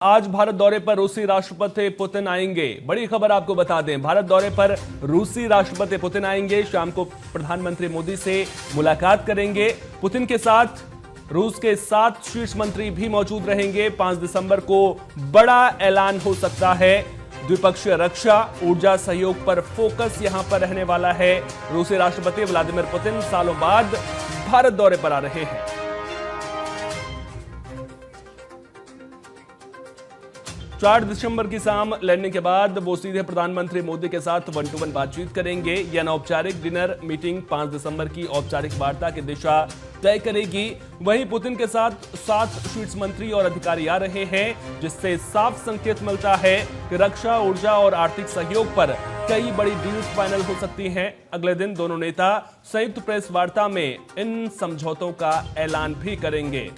आज भारत दौरे पर रूसी राष्ट्रपति पुतिन आएंगे। बड़ी खबर आपको बता दें, भारत दौरे पर रूसी राष्ट्रपति पुतिन आएंगे। शाम को प्रधानमंत्री मोदी से मुलाकात करेंगे। पुतिन के साथ रूस के 7 शीर्ष मंत्री भी मौजूद रहेंगे। 5 दिसंबर को बड़ा ऐलान हो सकता है। द्विपक्षीय रक्षा ऊर्जा सहयोग पर फोकस यहां पर रहने वाला है। रूसी राष्ट्रपति व्लादिमीर पुतिन सालों बाद भारत दौरे पर आ रहे हैं। 4 दिसंबर की शाम लैंडिंग के बाद वो सीधे प्रधानमंत्री मोदी के साथ 1-to-1 बातचीत करेंगे। यह अनौपचारिक डिनर मीटिंग 5 दिसंबर की औपचारिक वार्ता की दिशा तय करेगी। वहीं पुतिन के साथ 7 शीर्ष मंत्री और अधिकारी आ रहे हैं, जिससे साफ संकेत मिलता है कि रक्षा, ऊर्जा और आर्थिक सहयोग पर कई बड़ी डील्स फाइनल हो सकती हैं। अगले दिन दोनों नेता संयुक्त प्रेस वार्ता में इन समझौतों का ऐलान भी करेंगे।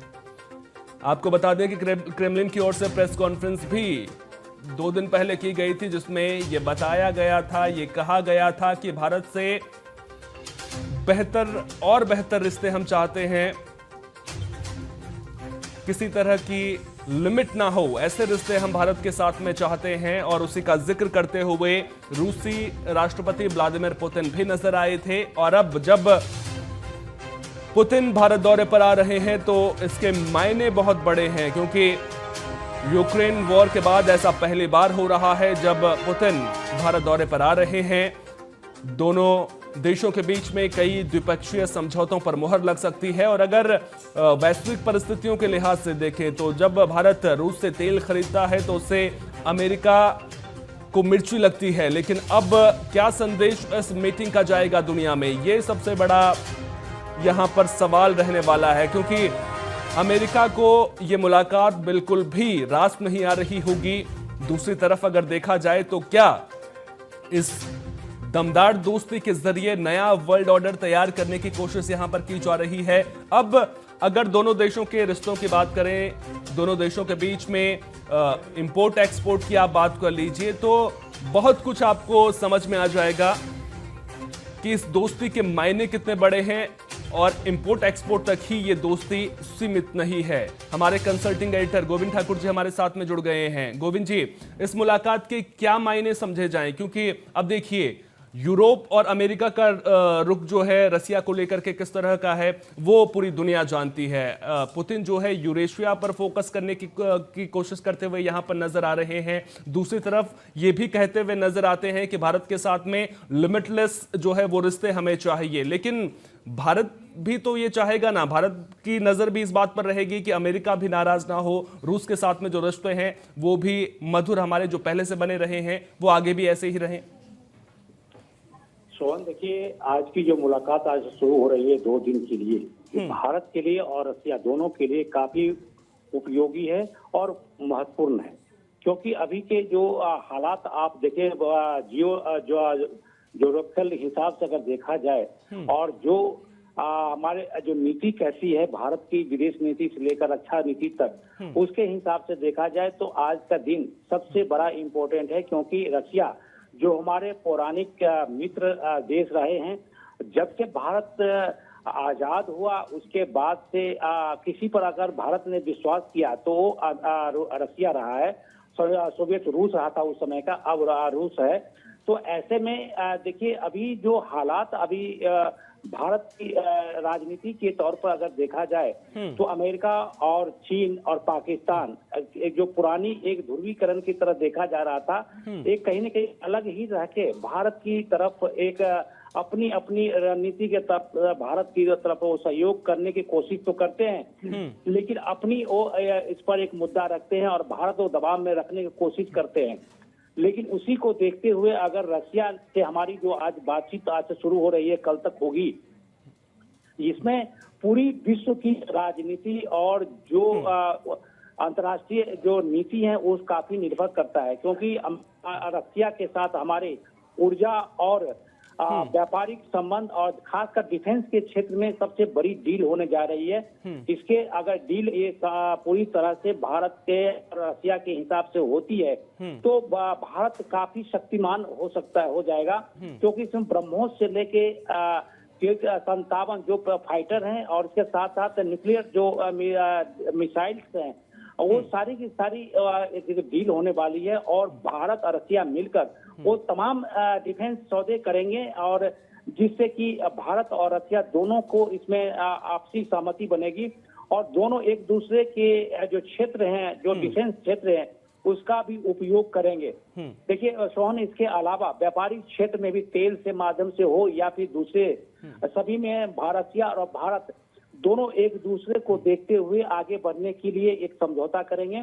आपको बता दें कि क्रेमलिन की ओर से प्रेस कॉन्फ्रेंस भी 2 दिन पहले की गई थी, जिसमें यह बताया गया था, यह कहा गया था कि भारत से बेहतर रिश्ते हम चाहते हैं। किसी तरह की लिमिट ना हो, ऐसे रिश्ते हम भारत के साथ में चाहते हैं। और उसी का जिक्र करते हुए रूसी राष्ट्रपति व्लादिमीर पुतिन भी नजर आए थे। और अब जब पुतिन भारत दौरे पर आ रहे हैं तो इसके मायने बहुत बड़े हैं, क्योंकि यूक्रेन वॉर के बाद ऐसा पहली बार हो रहा है जब पुतिन भारत दौरे पर आ रहे हैं। दोनों देशों के बीच में कई द्विपक्षीय समझौतों पर मुहर लग सकती है। और अगर वैश्विक परिस्थितियों के लिहाज से देखें तो जब भारत रूस से तेल खरीदता है तो उससे अमेरिका को मिर्ची लगती है। लेकिन अब क्या संदेश इस मीटिंग का जाएगा दुनिया में, यह सबसे बड़ा यहां पर सवाल रहने वाला है, क्योंकि अमेरिका को यह मुलाकात बिल्कुल भी रास नहीं आ रही होगी। दूसरी तरफ अगर देखा जाए तो क्या इस दमदार दोस्ती के जरिए नया वर्ल्ड ऑर्डर तैयार करने की कोशिश यहां पर की जा रही है। अब अगर दोनों देशों के रिश्तों की बात करें, दोनों देशों के बीच में इंपोर्ट एक्सपोर्ट की आप बात कर लीजिए, तो बहुत कुछ आपको समझ में आ जाएगा कि इस दोस्ती के मायने कितने बड़े हैं। और इंपोर्ट एक्सपोर्ट तक ही ये दोस्ती सीमित नहीं है। हमारे कंसल्टिंग एडिटर गोविंद ठाकुर जी हमारे साथ में जुड़ गए हैं। गोविंद जी, इस मुलाकात के क्या मायने समझे जाएं, क्योंकि अब देखिए यूरोप और अमेरिका का रुख जो है रसिया को लेकर के किस तरह का है वो पूरी दुनिया जानती है। पुतिन जो है यूरेशिया पर फोकस करने की कोशिश करते हुए यहां पर नजर आ रहे हैं। दूसरी तरफ ये भी कहते हुए नजर आते हैं कि भारत के साथ में लिमिटलेस जो है वो रिश्ते हमें चाहिए। लेकिन भारत भी तो ये चाहेगा ना, भारत की नजर भी इस बात पर रहेगी कि अमेरिका भी नाराज ना हो, रूस के साथ में जो रिश्ते हैं वो भी मधुर हमारे जो पहले से बने रहे हैं वो आगे भी ऐसे ही रहें। सोहन, देखिए आज की जो मुलाकात आज शुरू हो रही है 2 दिन के लिए, भारत के लिए और रसिया दोनों के लिए काफी उपयोगी है और महत्वपूर्ण है। क्योंकि अभी के जो हालात आप देखें, ज्योग्राफिकल हिसाब से अगर देखा जाए और जो हमारे जो नीति कैसी है भारत की, विदेश नीति से लेकर रक्षा नीति तक, उसके हिसाब से देखा जाए तो आज का दिन सबसे बड़ा इम्पोर्टेंट है। क्योंकि रसिया जो हमारे पौराणिक मित्र देश रहे हैं, जब से भारत आजाद हुआ उसके बाद से किसी पर अगर भारत ने विश्वास किया तो रसिया रहा है। सोवियत रूस रहा था उस समय का, अब रूस है। तो ऐसे में देखिए अभी जो हालात अभी भारत की राजनीति के तौर पर अगर देखा जाए तो अमेरिका और चीन और पाकिस्तान एक जो पुरानी एक ध्रुवीकरण की तरफ देखा जा रहा था, एक कहीं न कहीं अलग ही रह के भारत की तरफ एक अपनी अपनी रणनीति के तरफ, भारत की तरफ वो सहयोग करने की कोशिश तो करते हैं, लेकिन अपनी वो इस पर एक मुद्दा रखते हैं और भारत को दबाव में रखने की कोशिश करते हैं। लेकिन उसी को देखते हुए अगर रसिया से हमारी जो आज बातचीत आज से शुरू हो रही है, कल तक होगी, इसमें पूरी विश्व की राजनीति और जो अंतर्राष्ट्रीय जो नीति है वो काफी निर्भर करता है। क्योंकि रसिया के साथ हमारे ऊर्जा और व्यापारिक संबंध और खासकर डिफेंस के क्षेत्र में सबसे बड़ी डील होने जा रही है। इसके अगर डील ये पूरी तरह से भारत के और रसिया के हिसाब से होती है तो भारत काफी शक्तिमान हो सकता है, हो जाएगा। क्योंकि इसमें ब्रह्मोस से लेके 57 जो फाइटर हैं और इसके साथ साथ न्यूक्लियर जो मिसाइल्स हैं वो सारी की सारी एक डील होने वाली है और भारत और रसिया मिलकर वो तमाम डिफेंस सौदे करेंगे और जिससे कि भारत और रसिया दोनों को इसमें आपसी सहमति बनेगी और दोनों एक दूसरे के जो क्षेत्र हैं, जो डिफेंस क्षेत्र हैं, उसका भी उपयोग करेंगे। देखिए सोहन, इसके अलावा व्यापारिक क्षेत्र में भी तेल से माध्यम से हो या फिर दूसरे सभी में रसिया और भारत दोनों एक दूसरे को देखते हुए आगे बढ़ने के लिए एक समझौता करेंगे।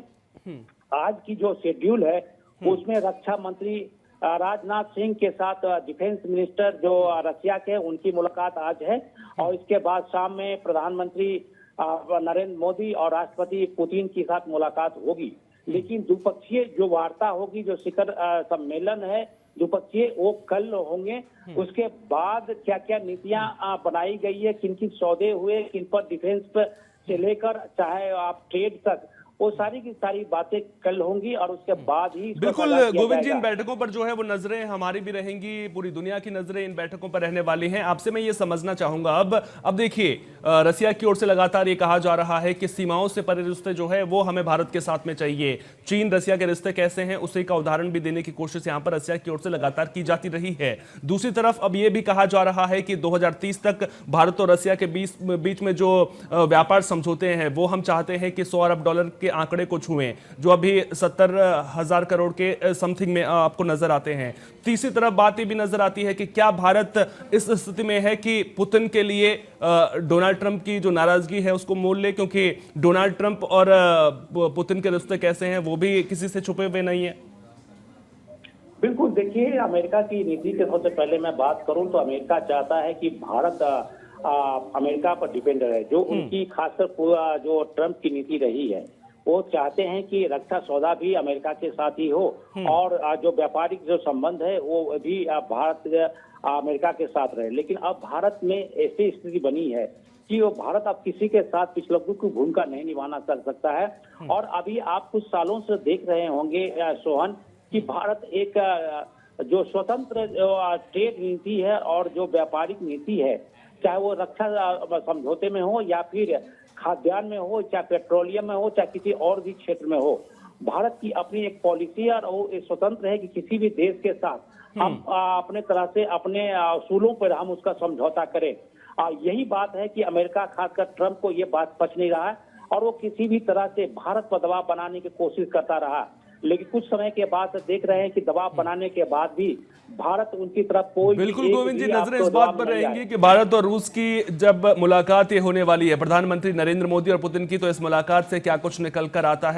आज की जो शेड्यूल है उसमें रक्षा मंत्री राजनाथ सिंह के साथ डिफेंस मिनिस्टर जो रसिया के, उनकी मुलाकात आज है और इसके बाद शाम में प्रधानमंत्री नरेंद्र मोदी और राष्ट्रपति पुतिन के साथ मुलाकात होगी। लेकिन द्विपक्षीय जो वार्ता होगी, जो शिखर सम्मेलन है द्विपक्षीय, वो कल होंगे। उसके बाद क्या क्या नीतियां बनाई गई है, किन किन सौदे हुए, किन पर डिफेंस पर से लेकर चाहे आप ट्रेड तक, वो सारी की सारी बातें कल होंगी और उसके बाद ही बिल्कुल गोविंद जी, इन बैठकों पर जो है वो नजरें हमारी भी रहेंगी, पूरी दुनिया की नजरें इन बैठकों पर रहने वाली हैं। आपसे मैं ये समझना चाहूंगा अब देखिए, रसिया की ओर से लगातार ये कहा जा रहा है कि सीमाओं से परे रिश्ते जो है वो हमें भारत के साथ में चाहिए। चीन रसिया के रिश्ते कैसे हैं उसी का उदाहरण भी देने की कोशिश यहाँ पर रसिया की ओर से लगातार की जाती रही है। दूसरी तरफ अब ये भी कहा जा रहा है कि 2030 तक भारत और रसिया के बीच में जो व्यापार समझौते हैं वो हम चाहते हैं कि $100 अरब के आंकड़े को छुएं, जो अभी 70,000 करोड़ के समथिंग में आपको नजर आते हैं। तीसरी तरफ बात ये भी नजर आती है कि क्या भारत इस स्थिति में है कि पुतिन के लिए डोनाल्ड ट्रंप की जो नाराजगी है उसको मोल ले, क्योंकि डोनाल्ड ट्रंप और पुतिन के रिश्ते कैसे हैं वो भी किसी से छुपे हुए नहीं है। बिल्कुल, देखिए अमेरिका की नीति के सबसे पहले मैं बात करूं तो अमेरिका चाहता है कि भारत अमेरिका पर डिपेंड रहे। जो उनकी खासकर जो ट्रंप की नीति रही है, वो चाहते हैं कि रक्षा सौदा भी अमेरिका के साथ ही हो और जो व्यापारिक जो संबंध है वो भी भारत अमेरिका के साथ रहे। लेकिन अब भारत में ऐसी स्थिति बनी है कि वो भारत अब किसी के साथ पिछलग्गू की भूमिका नहीं निभाना कर सकता है। और अभी आप कुछ सालों से देख रहे होंगे सोहन कि भारत एक जो स्वतंत्र ट्रेड नीति है और जो व्यापारिक नीति है, चाहे वो रक्षा समझौते में हो या फिर खाद्यान्न में हो, चाहे पेट्रोलियम में हो, चाहे किसी और भी क्षेत्र में हो, भारत की अपनी एक पॉलिसी है और वो स्वतंत्र है कि किसी भी देश के साथ हम अपने तरह से अपने असूलों पर हम उसका समझौता करें। यही बात है कि अमेरिका खासकर ट्रंप को ये बात पच नहीं रहा है और वो किसी भी तरह से भारत पर दबाव बनाने की कोशिश करता रहा। लेकिन कुछ समय के बाद देख रहे हैं कि दबाव बनाने के बाद भी भारत उनकी तरफ कोई, बिल्कुल गोविंद जी, नजरें इस बात पर रहेंगी कि भारत और रूस की जब मुलाकात ये होने वाली है, प्रधानमंत्री नरेंद्र मोदी और पुतिन की, तो इस मुलाकात से क्या कुछ निकल कर आता है।